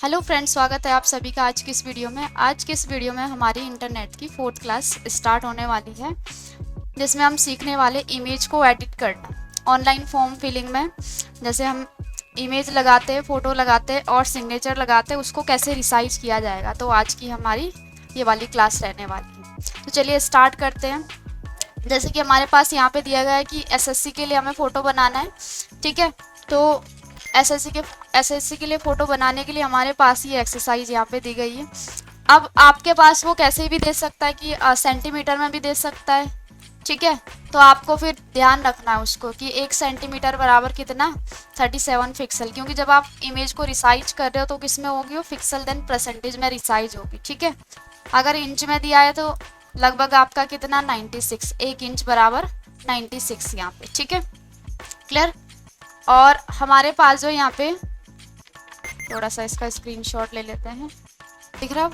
Hello friends, स्वागत है आप सभी का आज की इस वीडियो में। आज की इस वीडियो में हमारी इंटरनेट की 4th क्लास स्टार्ट होने वाली है, जिसमें हम सीखने वाले इमेज को एडिट करना ऑनलाइन फॉर्म फिलिंग में। जैसे हम इमेज लगाते हैं, फ़ोटो लगाते हैं और सिग्नेचर लगाते हैं, उसको कैसे रिसाइज किया जाएगा। तो आज की हमारी ये वाली क्लास रहने वाली है। तो चलिए स्टार्ट करते हैं। जैसे कि हमारे पास यहाँ पे दिया गया है कि एसएससी के लिए हमें फ़ोटो बनाना है, ठीक है। तो एसएससी के लिए फ़ोटो बनाने के लिए हमारे पास ये एक्सरसाइज यहाँ पे दी गई है। अब आपके पास वो कैसे भी दे सकता है कि सेंटीमीटर में भी दे सकता है, ठीक है। तो आपको फिर ध्यान रखना है उसको कि 1 सेंटीमीटर बराबर कितना 37 पिक्सल, क्योंकि जब आप इमेज को रिसाइज कर रहे हो तो किस में होगी वो पिक्सल, देन परसेंटेज में रिसाइज होगी, ठीक है। अगर इंच में दिया है तो लगभग आपका कितना 96, 1 इंच बराबर 96 यहाँ पे, ठीक है। क्लियर। और हमारे पास जो यहाँ पे थोड़ा सा इसका स्क्रीनशॉट ले लेते हैं, दिख रहा है,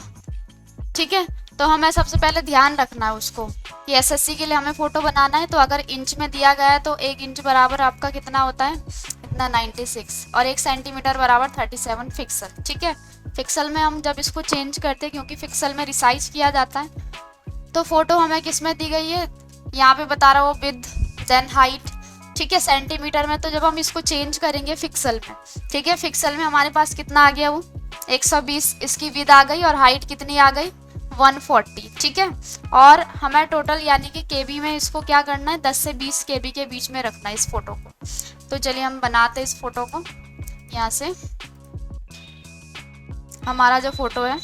ठीक है। तो हमें सबसे पहले ध्यान रखना है उसको कि एसएससी के लिए हमें फ़ोटो बनाना है। तो अगर इंच में दिया गया है तो 1 इंच बराबर आपका कितना होता है, इतना 96, और 1 सेंटीमीटर बराबर 37 पिक्सल, ठीक है। पिक्सल में हम जब इसको चेंज करते हैं, क्योंकि पिक्सल में रिसाइज किया जाता है, तो फ़ोटो हमें किस में दी गई है, यहाँ पे बता रहा हो विद देन हाइट, ठीक है, सेंटीमीटर में। तो जब हम इसको चेंज करेंगे पिक्सल में, ठीक है, पिक्सल में हमारे पास कितना आ गया वो 120 इसकी विद आ गई, और हाइट कितनी आ गई 140, ठीक है। और हमें टोटल यानी कि केबी में इसको क्या करना है, 10 से 20 केबी के बीच में रखना है इस फोटो को। तो चलिए हम बनाते हैं इस फोटो को। यहाँ से हमारा जो फोटो है,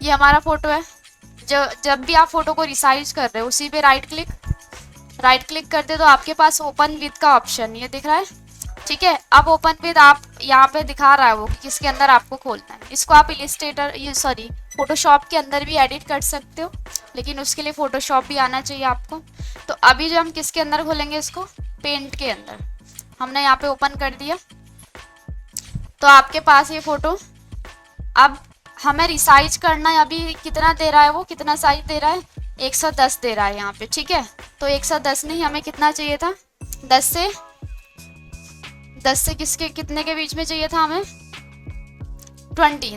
ये हमारा फोटो है। जब भी आप फोटो को रिसाइज कर रहे हो उसी पे राइट क्लिक करते तो आपके पास ओपन विद का ऑप्शन ये दिख रहा है, ठीक है। अब ओपन विद आप यहाँ पे दिखा रहा है वो कि किसके अंदर आपको खोलना है। इसको आप इलिस्ट्रेटर फोटोशॉप के अंदर भी एडिट कर सकते हो, लेकिन उसके लिए फोटोशॉप भी आना चाहिए आपको। तो अभी जो हम किसके अंदर खोलेंगे, इसको पेंट के अंदर हमने यहाँ पे ओपन कर दिया। तो आपके पास ये फोटो, अब हमें रिसाइज करना है। अभी कितना दे रहा है वो, कितना साइज दे रहा है 110 दे रहा है यहाँ पे, ठीक है। तो 110 नहीं, हमें कितना चाहिए था 10 से किसके कितने के बीच में चाहिए था हमें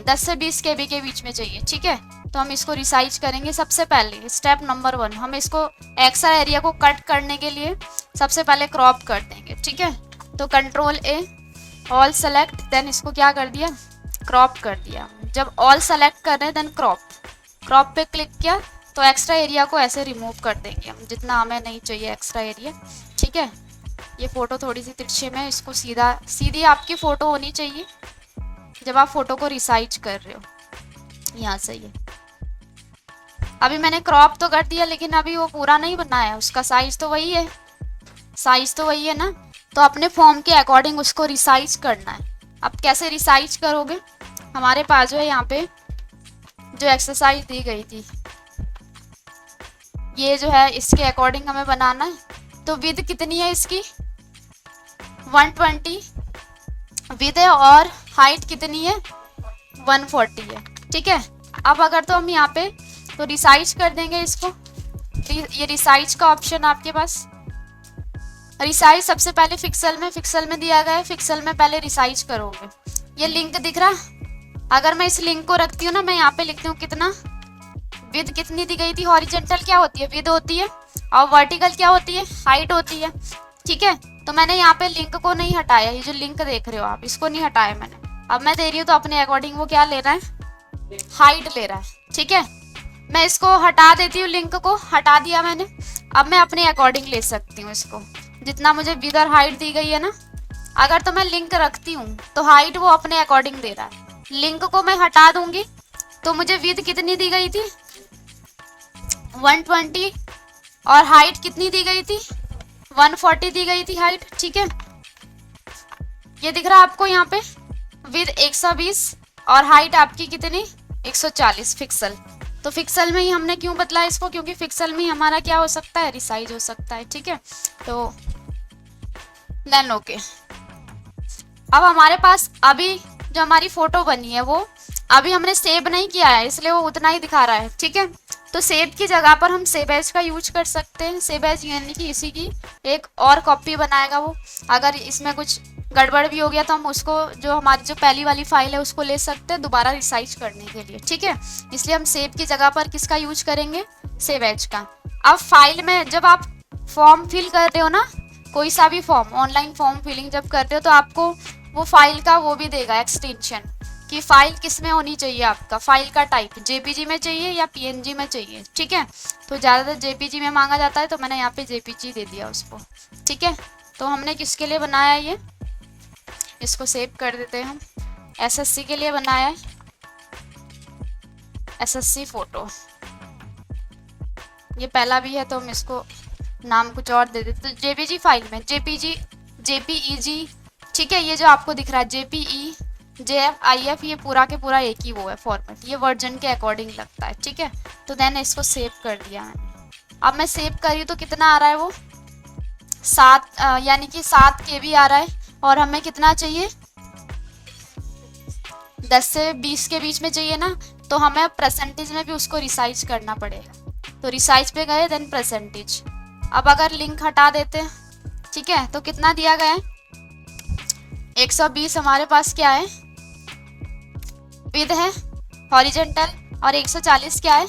10 से 20 केबी के बीच में चाहिए, ठीक है। तो हम इसको रिसाइज करेंगे। सबसे पहले स्टेप नंबर 1, हम इसको एक्स्ट्रा एरिया को कट करने के लिए सबसे पहले क्रॉप कर देंगे, ठीक है। तो Ctrl+A, ऑल सेलेक्ट, देन इसको क्या कर दिया, क्रॉप कर दिया। जब ऑल सेलेक्ट कर रहे हैं देन क्रॉप पे क्लिक किया तो एक्स्ट्रा एरिया को ऐसे रिमूव कर देंगे हम, जितना हमें नहीं चाहिए एक्स्ट्रा एरिया, ठीक है। ये फ़ोटो थोड़ी सी तिरछे में, इसको सीधी आपकी फ़ोटो होनी चाहिए जब आप फ़ोटो को रिसाइज कर रहे हो। यहाँ से ये अभी मैंने क्रॉप तो कर दिया, लेकिन अभी वो पूरा नहीं बनाया, उसका साइज तो वही है ना। तो अपने फॉर्म के अकॉर्डिंग उसको रिसाइज करना है। अब कैसे रिसाइज करोगे, हमारे पास जो है यहाँ पे जो एक्सरसाइज दी गई थी, ये जो है इसके अकॉर्डिंग हमें बनाना है। तो विद कितनी है इसकी 120 विद है, और हाइट कितनी है 140 है, ठीक है। अब अगर तो हम यहाँ पे तो रिसाइज कर देंगे इसको। ये रिसाइज का ऑप्शन आपके पास, रिसाइज सबसे पहले पिक्सल में दिया गया है, पिक्सल में पहले रिसाइज करोगे। ये लिंक दिख रहा, अगर मैं इस लिंक को रखती हूँ ना, मैं यहाँ पे लिखती हूँ कितना विद कितनी दी गई थी, हॉरिजेंटल क्या होती है विद होती है, और वर्टिकल क्या होती है हाइट होती है, ठीक है। तो मैंने यहाँ पे लिंक को नहीं हटाया, ये जो लिंक देख रहे हो आप इसको नहीं हटाया मैंने। अब मैं दे रही हूँ तो अपने अकॉर्डिंग वो क्या ले रहा है, हाइट ले रहा है, ठीक है। मैं इसको हटा देती हूँ, लिंक को हटा दिया मैंने। अब मैं अपने अकॉर्डिंग ले सकती हूँ इसको, जितना मुझे विद और हाइट दी गई है ना। अगर तो मैं लिंक रखती हूँ तो हाइट वो अपने अकॉर्डिंग दे रहा है, लिंक को मैं हटा दूंगी तो मुझे विद कितनी दी गई थी 120, और हाइट कितनी दी गई थी 140 दी गई थी हाइट, ठीक है। ये दिख रहा है आपको यहाँ पे विद 120 और हाइट आपकी कितनी 140 पिक्सल। तो पिक्सल में ही हमने क्यों बदला इसको, क्योंकि पिक्सल में ही हमारा क्या हो सकता है, रिसाइज हो सकता है, ठीक है। तो देन ओके। अब हमारे पास अभी जो हमारी फोटो बनी है वो अभी हमने सेव नहीं किया है, इसलिए वो उतना ही दिखा रहा है, ठीक है। तो सेव की जगह पर हम सेव एज का यूज कर सकते हैं। सेव एज यानी कि इसी की एक और कॉपी बनाएगा वो। अगर इसमें कुछ गड़बड़ भी हो गया तो हम उसको, जो हमारी जो पहली वाली फाइल है उसको ले सकते हैं दोबारा रिसाइज करने के लिए, ठीक है। इसलिए हम सेव की जगह पर किसका यूज करेंगे, सेव एज का। अब फाइल में जब आप फॉर्म फिल कर रहे हो ना, कोई सा भी फॉर्म, ऑनलाइन फॉर्म फिलिंग जब करते हो तो आपको वो फाइल का वो भी देगा एक्सटेंशन, कि फाइल किस में होनी चाहिए, आपका फाइल का टाइप जेपीजी में चाहिए या पीएनजी में चाहिए, ठीक है। तो ज़्यादातर जेपीजी में मांगा जाता है तो मैंने यहाँ पे जेपीजी दे दिया उसको, ठीक है। तो हमने किसके लिए बनाया ये, इसको सेव कर देते हैं हम, एसएससी के लिए बनाया है, एसएससी फोटो। ये पहला भी है तो हम इसको नाम कुछ और दे देते, तो जेपीजी फाइल में जेपीजी, जेपीईजी, ठीक है। ये जो आपको दिख रहा है जेपीई, जेएफआईएफ, ये पूरा के पूरा एक ही वो है फॉर्मेट, ये वर्जन के अकॉर्डिंग लगता है, ठीक है। तो देन इसको सेव कर दिया मैंने। अब मैं सेव करी तो कितना आ रहा है वो 7, यानी कि 7 KB आ रहा है, और हमें कितना चाहिए 10 से 20 के बीच में चाहिए ना, तो हमें परसेंटेज में भी उसको रिसाइज करना पड़ेगा। तो रिसाइज पे गए, देन परसेंटेज। अब अगर लिंक हटा देते हैं, ठीक है, तो कितना दिया गया है 120 हमारे पास क्या है, विड्थ है हॉरिजॉन्टल, और 140 क्या है,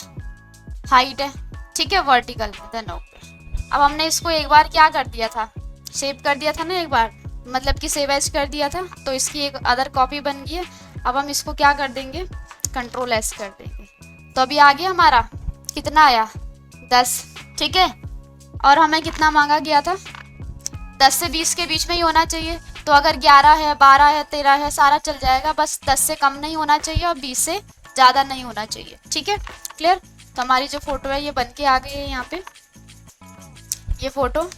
हाइट है, ठीक है, वर्टिकल। Then okay. अब हमने इसको एक बार क्या कर दिया था, सेव कर दिया था ना एक बार, मतलब कि सेव एज कर दिया था, तो इसकी एक अदर कॉपी बन गई है। अब हम इसको क्या कर देंगे, कंट्रोल एस कर देंगे। तो अभी आ गया हमारा, कितना आया 10, ठीक है। और हमें कितना मांगा गया था 10 से 20 के बीच में ही होना चाहिए। तो अगर 11 है, 12 है, 13 है, सारा चल जाएगा, बस 10 से कम नहीं होना चाहिए और 20 से ज़्यादा नहीं होना चाहिए, ठीक है, क्लियर। तो हमारी जो फोटो है ये बन के आ गई है यहाँ पे, ये फोटो।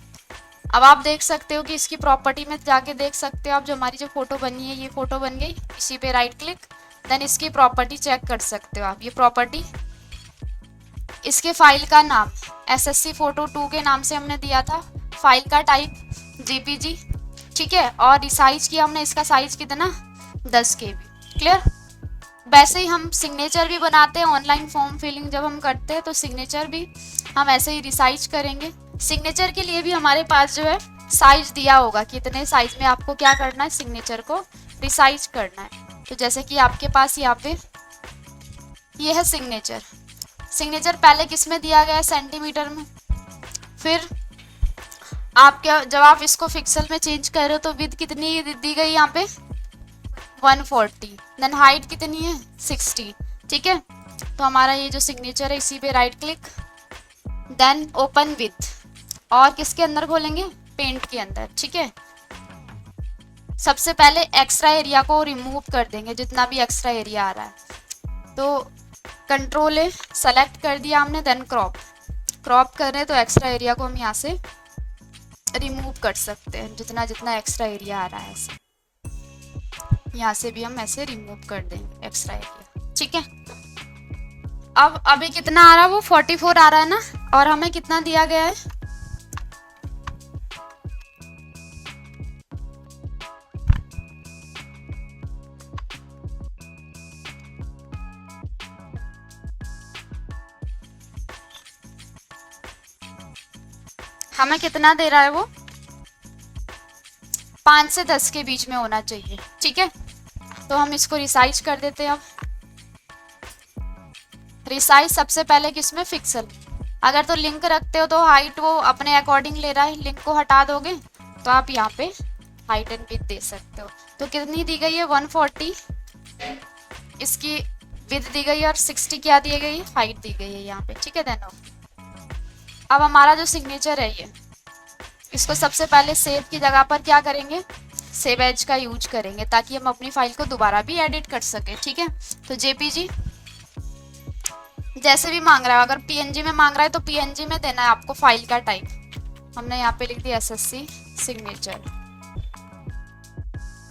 अब आप देख सकते हो कि इसकी प्रॉपर्टी में जाके देख सकते हो आप, जो हमारी जो फोटो बनी है ये फोटो बन गई, इसी पे राइट क्लिक, देन इसकी प्रॉपर्टी चेक कर सकते हो आप। ये प्रॉपर्टी, इसके फाइल का नाम एसएससी फोटो 2 के नाम से हमने दिया था, फाइल का टाइप जेपीजी, ठीक है, और रिसाइज किया हमने, इसका साइज कितना 10 KB, क्लियर। वैसे ही हम सिग्नेचर भी बनाते हैं, ऑनलाइन फॉर्म फिलिंग जब हम करते हैं तो सिग्नेचर भी हम ऐसे ही रिसाइज करेंगे। सिग्नेचर के लिए भी हमारे पास जो है साइज दिया होगा, कितने साइज में आपको क्या करना है, सिग्नेचर को रिसाइज करना है। तो जैसे कि आपके पास यहाँ पे ये है सिग्नेचर, सिग्नेचर पहले किस में दिया गया है, सेंटीमीटर में। फिर आप क्या, जब आप इसको पिक्सल में चेंज कर रहे हो तो विड्थ कितनी दी गई यहाँ पे 140, देन हाइट कितनी है 60, ठीक है। तो हमारा ये जो सिग्नेचर है इसी पे right click, then open with, और किसके अंदर खोलेंगे, पेंट के अंदर, ठीक है। सबसे पहले एक्स्ट्रा एरिया को रिमूव कर देंगे, जितना भी एक्स्ट्रा एरिया आ रहा है। तो कंट्रोल ए सेलेक्ट कर दिया हमने, देन क्रॉप, क्रॉप कर रहे हैं तो एक्स्ट्रा एरिया को हम यहाँ से रिमूव कर सकते हैं, जितना जितना एक्स्ट्रा एरिया आ रहा है ऐसे, यहाँ से भी हम ऐसे रिमूव कर देंगे एक्स्ट्रा एरिया, ठीक है। अब अभी कितना आ रहा है वो 44 आ रहा है ना, और हमें कितना दिया गया है, हमें कितना दे रहा है वो 5 से 10 के बीच में होना चाहिए, ठीक है। तो हम इसको रिसाइज कर देते हैं। अब रिसाइज सबसे पहले किसमें, पिक्सल। अगर तो लिंक रखते हो तो हाइट वो अपने अकॉर्डिंग ले रहा है, लिंक को हटा दोगे तो आप यहाँ पे हाइट एंड विड्थ दे सकते हो। तो कितनी दी गई है 140 इसकी विड्थ दी गई है, और 60 क्या दी गई है, हाइट दी गई है यहाँ पे, ठीक है। देन अब हमारा जो सिग्नेचर है ये, इसको सबसे पहले सेव की जगह पर क्या करेंगे, सेव एज का यूज करेंगे, ताकि हम अपनी फाइल को दोबारा भी एडिट कर सके, ठीक है। तो जेपीजी जैसे भी मांग रहा है, अगर पीएनजी में मांग रहा है तो पीएनजी में देना है आपको फाइल का टाइप। हमने यहाँ पे लिख दिया एसएससी सिग्नेचर।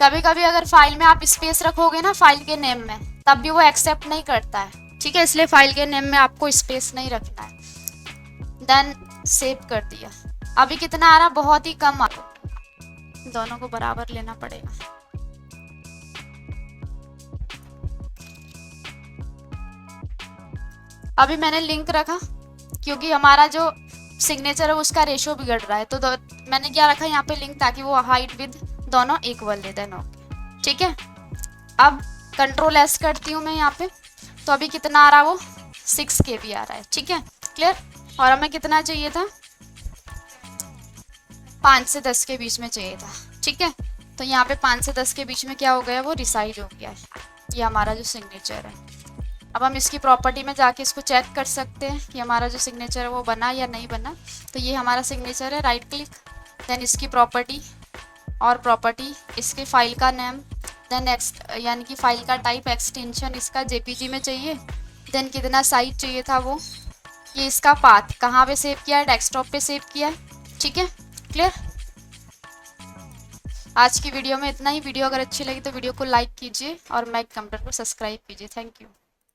कभी कभी अगर फाइल में आप स्पेस रखोगे ना फाइल के नेम में, तब भी वो एक्सेप्ट नहीं करता है, ठीक है। इसलिए फाइल के नेम में आपको स्पेस नहीं रखना है। देन सेव कर दिया। अभी कितना आ रहा, बहुत ही कम आ रहा, दोनों को बराबर लेना पड़ेगा। अभी मैंने लिंक रखा क्योंकि हमारा जो सिग्नेचर है उसका रेशो बिगड़ रहा है, तो मैंने क्या रखा यहाँ पे लिंक, ताकि वो हाइट विद दोनों इक्वल है देन ओके। ठीक है, अब कंट्रोल एस करती हूँ मैं यहाँ पे, तो अभी कितना आ रहा है वो 6 KB आ रहा है। ठीक है, क्लियर। और हमें कितना चाहिए था, 5 से 10 के बीच में चाहिए था। ठीक है, तो यहाँ पे 5 से 10 के बीच में क्या हो गया, वो रिसाइड हो गया है, ये हमारा जो सिग्नेचर है। अब हम इसकी प्रॉपर्टी में जाके इसको चेक कर सकते हैं कि हमारा जो सिग्नेचर है वो बना या नहीं बना। तो ये हमारा सिग्नेचर है, राइट क्लिक, देन इसकी प्रॉपर्टी, और प्रॉपर्टी इसके फाइल का नेम, देन यानी कि फाइल का टाइप, एक्सटेंशन इसका जेपीजी में चाहिए, देन कितना साइज चाहिए था वो, ये इसका पाथ कहाँ पे सेव किया है, डेस्कटॉप पे सेव किया है। ठीक है, क्लियर। आज की वीडियो में इतना ही। वीडियो अगर अच्छी लगी तो वीडियो को लाइक कीजिए और मैक कंप्यूटर को सब्सक्राइब कीजिए। Thank you.